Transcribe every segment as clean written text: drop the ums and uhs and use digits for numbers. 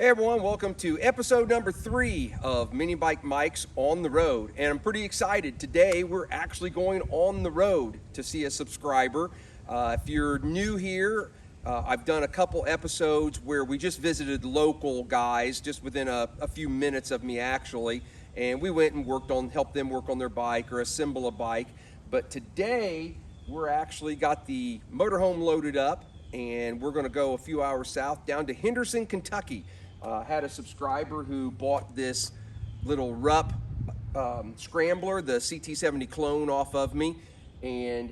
Hey everyone, welcome to episode number 3 of Mini Bike Mike's on the road. And I'm pretty excited. Today we're actually going on the road to see a subscriber. If you're new here, I've done a couple episodes where we just visited local guys just within a few minutes of me actually. And we went and helped them work on their bike or assemble a bike. But today we're actually got the motorhome loaded up and we're gonna go a few hours south down to Henderson, Kentucky. Had a subscriber who bought this little Rupp scrambler, the CT70 clone off of me, and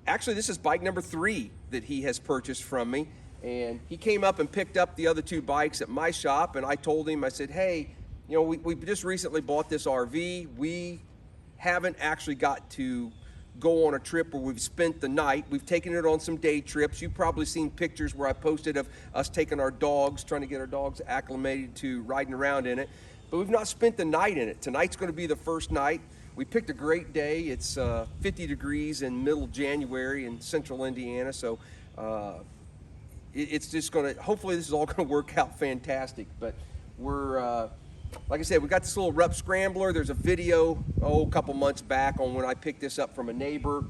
actually this is bike number 3 that he has purchased from me. And he came up and picked up the other 2 bikes at my shop, and I told him, I said, hey, you know, we just recently bought this RV. We haven't actually got to go on a trip where we've spent the night. We've taken it on some day trips. You've probably seen pictures where I posted of us taking our dogs, trying to get our dogs acclimated to riding around in it, but we've not spent the night in it. Tonight's going to be the first night. We picked a great day. It's 50 degrees in middle January in central Indiana, so it's just going to, hopefully this is all going to work out fantastic. But we're like I said, we got this little Rupp scrambler. There's a video, a couple months back on when I picked this up from a neighbor.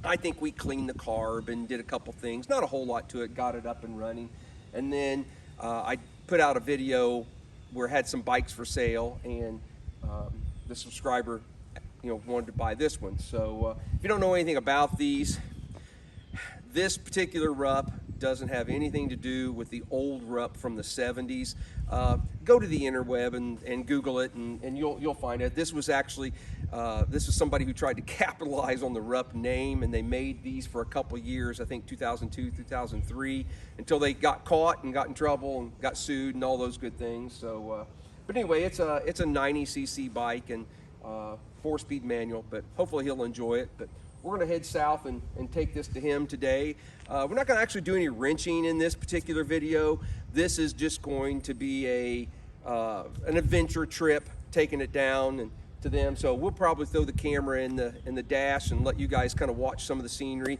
I think we cleaned the carb and did a couple things, not a whole lot to it, got it up and running. And then I put out a video where I had some bikes for sale, and the subscriber, wanted to buy this one. So if you don't know anything about these, this particular Rupp doesn't have anything to do with the old Rupp from the 70s. Go to the interweb and Google it, and you'll find it. This was actually, this is somebody who tried to capitalize on the Rupp name, and they made these for a couple years, I think 2002, 2003, until they got caught and got in trouble and got sued and all those good things. So, but anyway, it's a 90cc bike and 4-speed manual, but hopefully he'll enjoy it. But we're going to head south and take this to him today. We're not going to actually do any wrenching in this particular video. This is just going to be an adventure trip, taking it down and to them. So we'll probably throw the camera in the dash and let you guys kind of watch some of the scenery.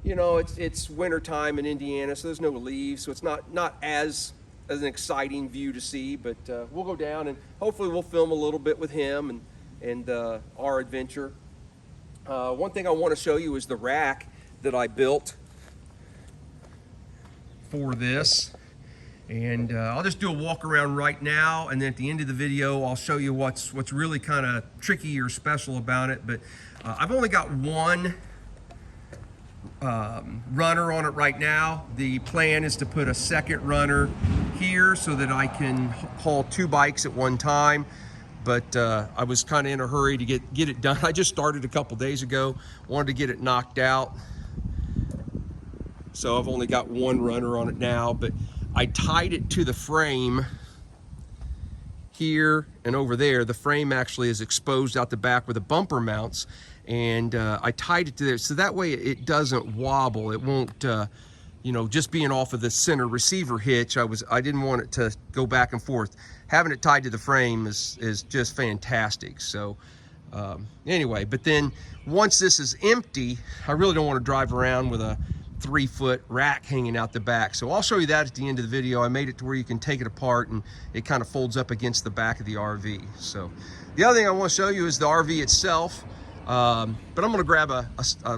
You know, it's winter time in Indiana, so there's no leaves, so it's not as an exciting view to see. But we'll go down and hopefully we'll film a little bit with him and our adventure. One thing I want to show you is the rack that I built for this, and I'll just do a walk around right now, and then at the end of the video I'll show you what's really kind of tricky or special about it. But I've only got one runner on it right now. The plan is to put a second runner here so that I can haul 2 bikes at one time. But I was kind of in a hurry to get it done. I just started a couple days ago, wanted to get it knocked out. So I've only got one runner on it now, but I tied it to the frame here and over there. The frame actually is exposed out the back where the bumper mounts, and I tied it to there so that way it doesn't wobble. It won't, just being off of the center receiver hitch, I didn't want it to go back and forth. Having it tied to the frame is just fantastic. So anyway, but then once this is empty, I really don't want to drive around with a 3-foot rack hanging out the back. So I'll show you that at the end of the video. I made it to where you can take it apart and it kind of folds up against the back of the RV. So the other thing I want to show you is the RV itself. But I'm going to grab a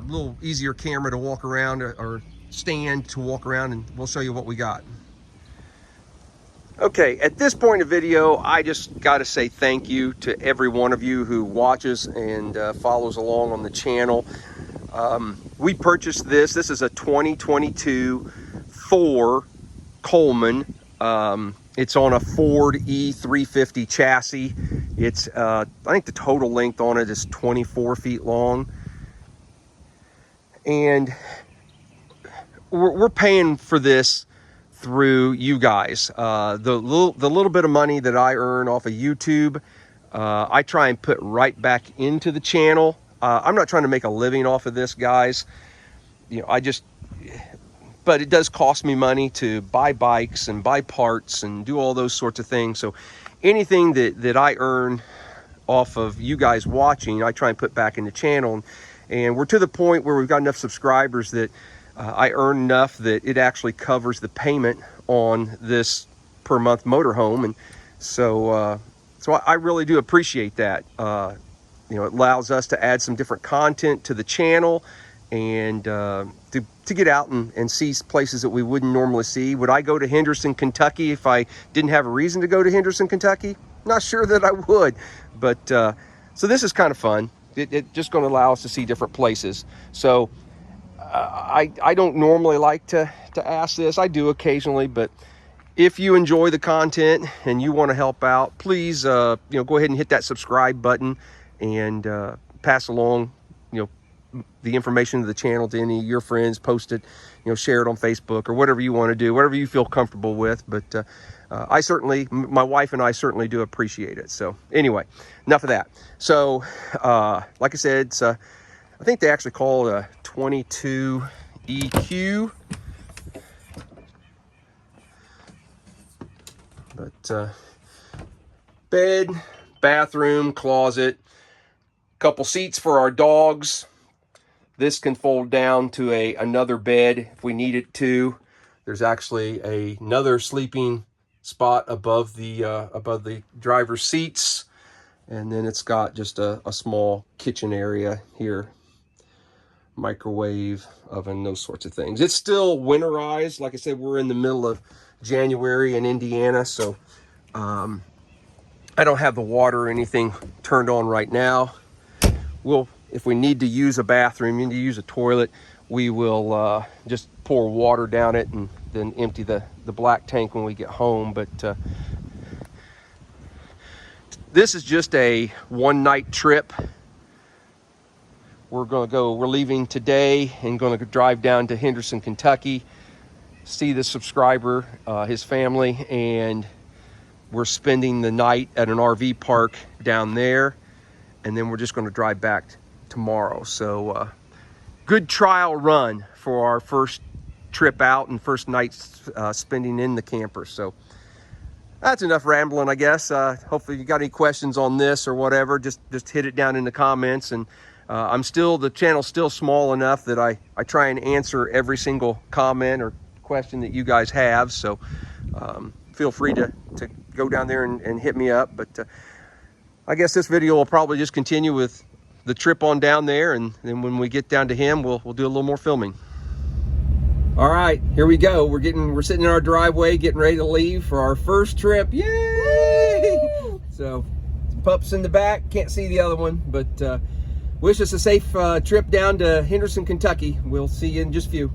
little easier camera to walk around, or stand to walk around, and we'll show you what we got. Okay, at this point of video, I just got to say thank you to every one of you who watches and follows along on the channel. We purchased this. This is a 2022 Thor Coleman. It's on a Ford E350 chassis. It's, I think the total length on it is 24 feet long. And we're paying for this through you guys. The little bit of money that I earn off of YouTube, I try and put right back into the channel. I'm not trying to make a living off of this, guys. But it does cost me money to buy bikes and buy parts and do all those sorts of things. So anything that I earn off of you guys watching, I try and put back in the channel. And we're to the point where we've got enough subscribers that I earn enough that it actually covers the payment on this per month motorhome, and so I really do appreciate that. You know, it allows us to add some different content to the channel, and to get out and see places that we wouldn't normally see. Would I go to Henderson, Kentucky if I didn't have a reason to go to Henderson, Kentucky? Not sure that I would, but so this is kind of fun. It just going to allow us to see different places. So I don't normally like to ask this. I do occasionally, but if you enjoy the content and you want to help out, please you know, go ahead and hit that subscribe button and pass along, you know, the information of the channel to any of your friends. Post it, you know, share it on Facebook or whatever you want to do, whatever you feel comfortable with. But my wife and I certainly do appreciate it. So anyway, enough of that. So like I said, it's I think they actually call it a 22 EQ. But bed, bathroom, closet, couple seats for our dogs. This can fold down to another bed if we need it to. There's actually another sleeping spot above the driver's seats, and then it's got just a small kitchen area here, microwave, oven, those sorts of things. It's still winterized. Like I said, we're in the middle of January in Indiana, so I don't have the water or anything turned on right now. If we need to use a bathroom, need to use a toilet, we will just pour water down it and then empty the black tank when we get home. But this is just a one-night trip. We're leaving today and going to drive down to Henderson, Kentucky, see the subscriber, his family, and we're spending the night at an RV park down there, and then we're just going to drive back tomorrow. So good trial run for our first trip out and first night spending in the camper. So that's enough rambling, I guess. Hopefully you got any questions on this or whatever, just hit it down in the comments. And the channel's still small enough that I try and answer every single comment or question that you guys have. So feel free to go down there and hit me up. But I guess this video will probably just continue with the trip on down there, and then when we get down to him, we'll do a little more filming. All right, here we go. We're sitting in our driveway getting ready to leave for our first trip. Yay! Woo! So pups in the back, can't see the other one, but wish us a safe trip down to Henderson, Kentucky. We'll see you in just a few.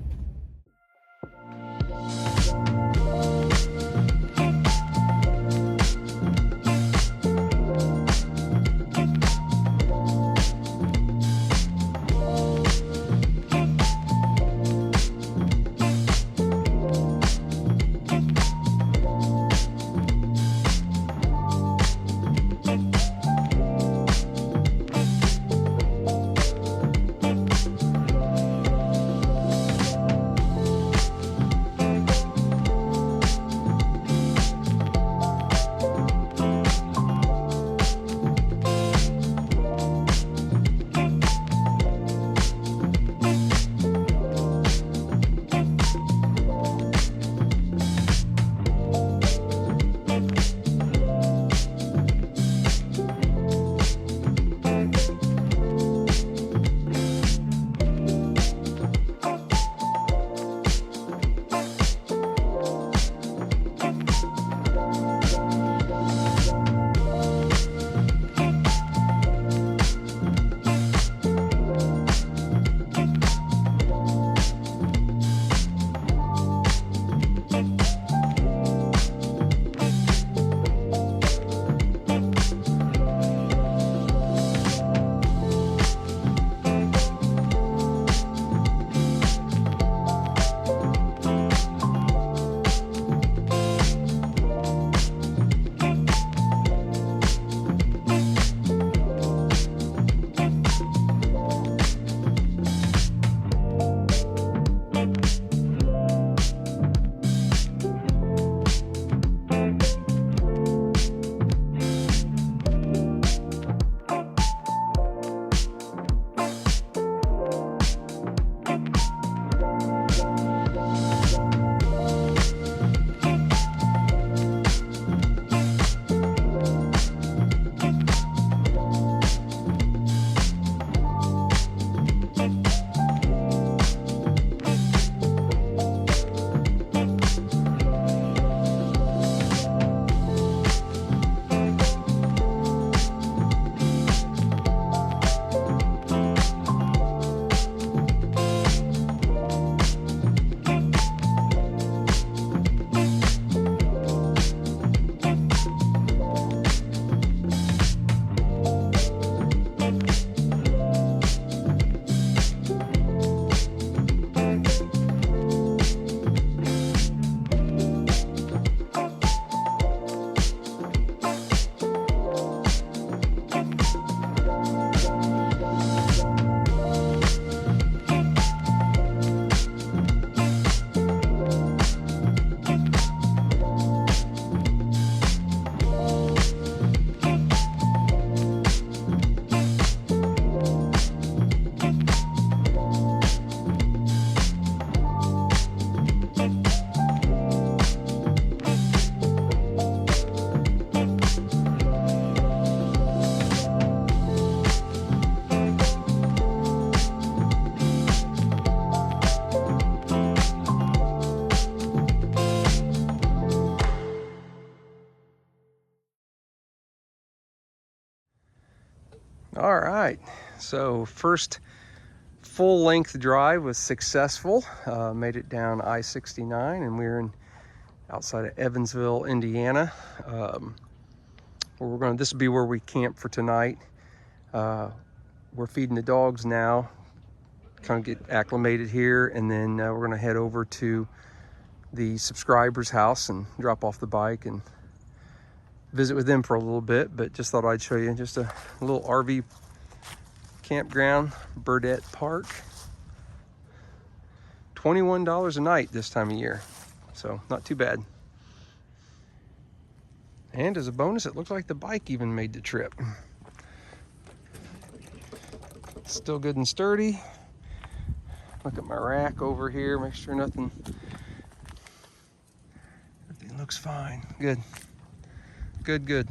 All right, so first full length drive was successful. Made it down I-69, and we're outside of Evansville, Indiana. This will be where we camp for tonight. We're feeding the dogs now, kind of get acclimated here, and then we're gonna head over to the subscriber's house and drop off the bike and visit with them for a little bit. But just thought I'd show you just a little RV campground, Burdette Park. $21 a night this time of year, so not too bad. And as a bonus, it looks like the bike even made the trip. Still good and sturdy. Look at my rack over here, make sure everything looks fine. Good. Good.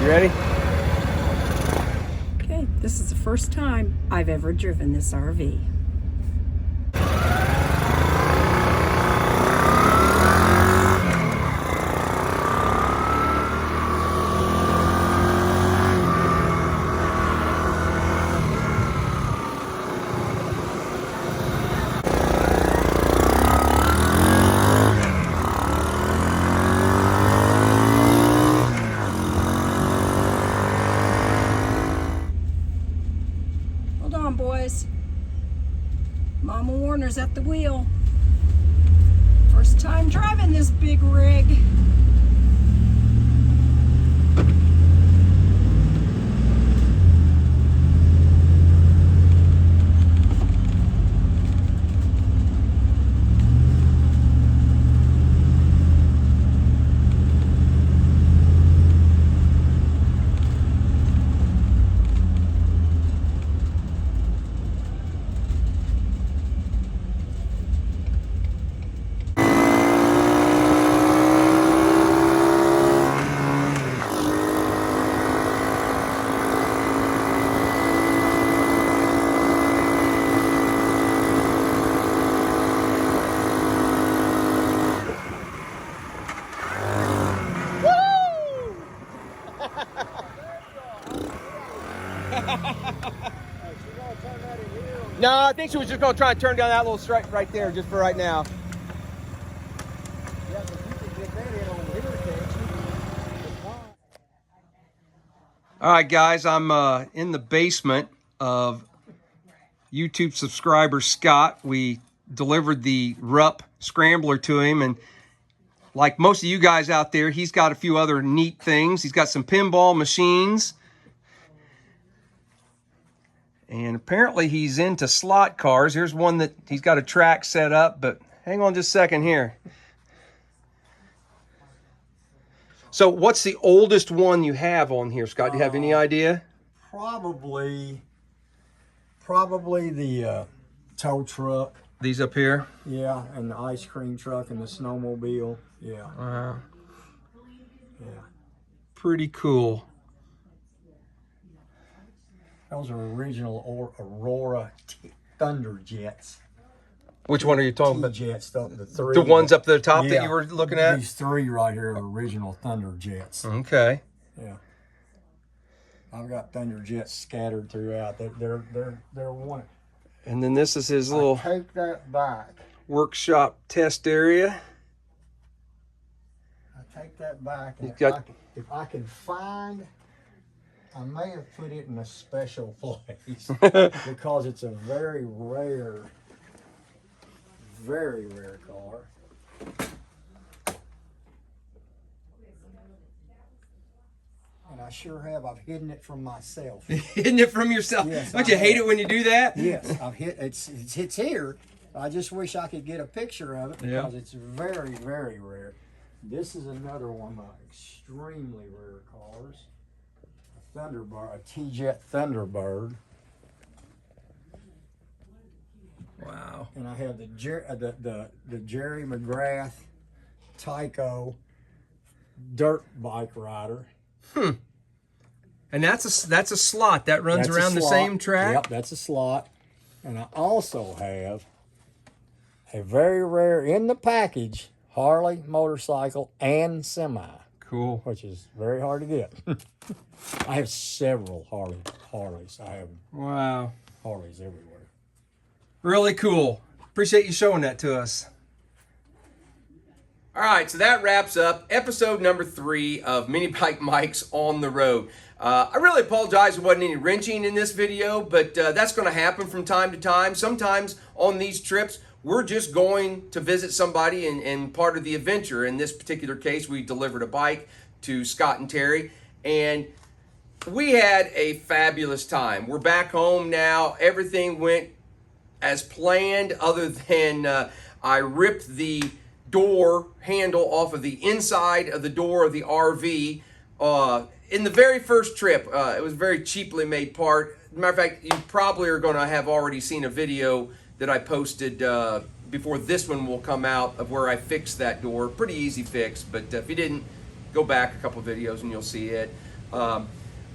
You ready? Okay, this is the first time I've ever driven this RV. Hold on, boys. Mama Warner's at the wheel. First time driving this big rig. No, I think she was just gonna try and turn down that little stripe right there, just for right now. Yeah, but you can get that in on here, can't you? All right, guys, I'm in the basement of YouTube subscriber Scott. We delivered the Rupp Scrambler to him, and like most of you guys out there, he's got a few other neat things. He's got some pinball machines, and apparently he's into slot cars. Here's one that he's got a track set up, but hang on just a second here. So what's the oldest one you have on here, Scott? Do you have any idea? Probably the tow truck. These up here? Yeah, and the ice cream truck and the snowmobile. Yeah. Wow. Yeah. Pretty cool. Those are original Aurora Thunder Jets. Which one are you talking about? Jets, the three. The ones up the top that Yeah. you were looking at? These three right here are original Thunder Jets. Okay. Yeah. I've got Thunder Jets scattered throughout. They're one. And then this is his little Take that back. workshop test area. I take that back. And You've got- if I can find, I may have put it in a special place because it's a very rare car. And I sure have. I've hidden it from myself. Hidden it from yourself. Yes, Don't you I hate have. it when you do that? Yes, I've hit. It's here. I just wish I could get a picture of it because Yeah. it's very, very rare. This is another one of my extremely rare cars. A Thunderbird, a T-Jet Thunderbird, Wow. and I have the Jerry McGrath Tyco dirt bike rider. And that's a slot that runs That's a around the slot. same track. Yep, that's a slot. And I also have a very rare in the package Harley motorcycle and semi, Cool. which is very hard to get. I have several Harleys. I have Wow. Harleys everywhere. Really cool. Appreciate you showing that to us. All right, so that wraps up episode number 3 of Mini Bike Mike's on the road. I really apologize there wasn't any wrenching in this video, but that's going to happen from time to time. Sometimes on these trips, we're just going to visit somebody and part of the adventure. In this particular case, we delivered a bike to Scott and Terry, and we had a fabulous time. We're back home now. Everything went as planned, other than I ripped the door handle off of the inside of the door of the RV in the very first trip. It was a very cheaply made part. Matter of fact, you probably are going to have already seen a video that I posted before this one will come out of where I fixed that door. Pretty easy fix, but if you didn't, go back a couple videos and you'll see it.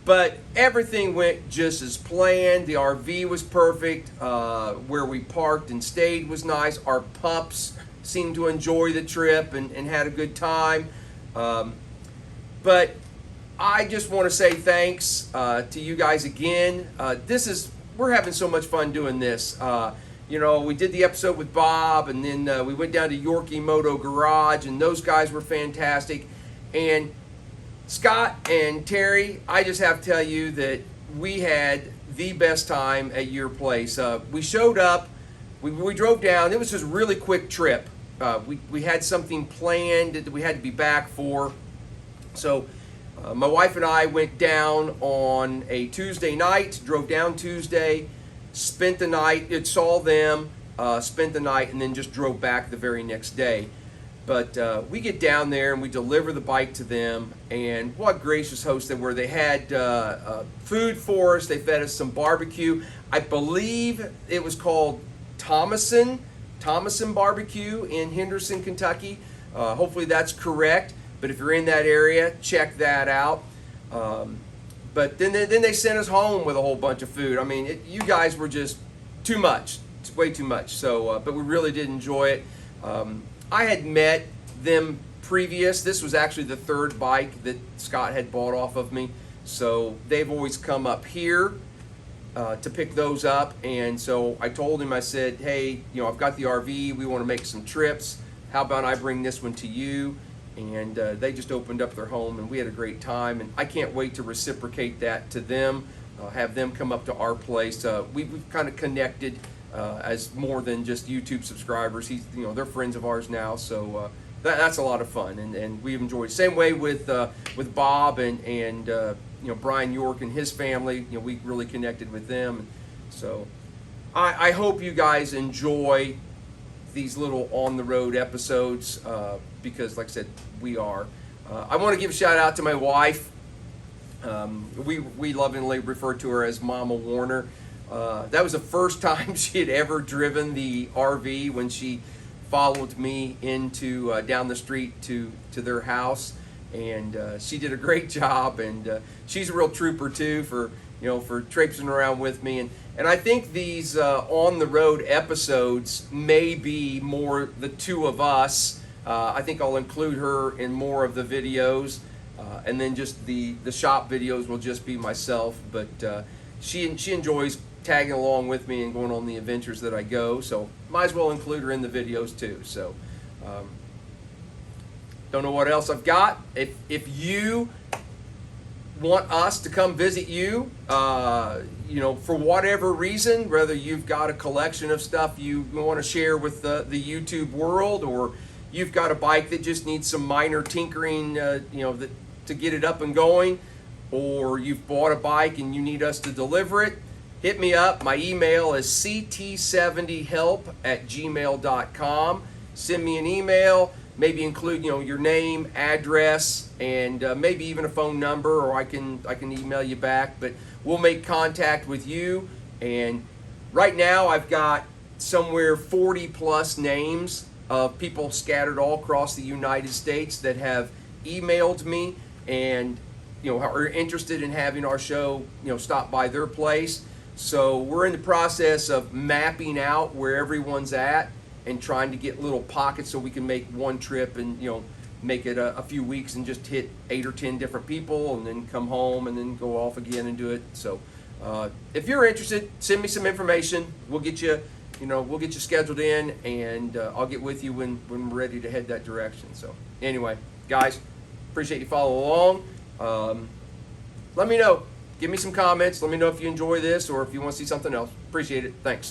But everything went just as planned. The RV was perfect. Where we parked and stayed was nice. Our pups seemed to enjoy the trip and had a good time. But I just want to say thanks to you guys again. We're having so much fun doing this. We did the episode with Bob, and then we went down to Yorkie Moto Garage, and those guys were fantastic. And Scott and Terry, I just have to tell you that we had the best time at your place. We showed up, we drove down. It was just a really quick trip. We had something planned that we had to be back for. So my wife and I went down on a Tuesday night, drove down Tuesday, spent the night, saw them, spent the night, and then just drove back the very next day. But we get down there and we deliver the bike to them, and what gracious hosts they were. They had food for us. They fed us some barbecue. I believe it was called Thomason Barbecue in Henderson, Kentucky. Hopefully that's correct. But if you're in that area, check that out. But then they sent us home with a whole bunch of food. I mean, you guys were just too much. It's way too much. So, but we really did enjoy it. I had met them previous. This was actually the third bike that Scott had bought off of me. So they've always come up here to pick those up. And so I told him, I said, hey, I've got the RV. We want to make some trips. How about I bring this one to you? And they just opened up their home, and we had a great time. And I can't wait to reciprocate that to them, have them come up to our place. We've kind of connected as more than just YouTube subscribers. They're friends of ours now, so that's a lot of fun, and we've enjoyed. Same way with Bob and Brian York and his family. We really connected with them. So I hope you guys enjoy these little on the road episodes because, like I said, we are. I want to give a shout out to my wife. We lovingly refer to her as Mama Warner. That was the first time she had ever driven the RV when she followed me into down the street to their house, and she did a great job. And she's a real trooper too for traipsing around with me. And I think these on the road episodes may be more the two of us. I think I'll include her in more of the videos, and then just the shop videos will just be myself. But she enjoys tagging along with me and going on the adventures that I go, so might as well include her in the videos too. So don't know what else I've got. If you want us to come visit you, for whatever reason, whether you've got a collection of stuff you want to share with the YouTube world, or you've got a bike that just needs some minor tinkering, to get it up and going, or you've bought a bike and you need us to deliver it, hit me up. My email is ct70help@gmail.com. Send me an email. Maybe include your name, address, and maybe even a phone number, or I can email you back. But we'll make contact with you. And right now I've got somewhere 40 plus names of people scattered all across the United States that have emailed me and are interested in having our show stop by their place. So we're in the process of mapping out where everyone's at and trying to get little pockets so we can make one trip and make it a few weeks and just hit 8 or 10 different people and then come home and then go off again and do it. So if you're interested, send me some information. We'll get you scheduled in, and I'll get with you when we're ready to head that direction. So anyway, guys, appreciate you following along. Let me know. Give me some comments. Let me know if you enjoy this or if you want to see something else. Appreciate it. Thanks.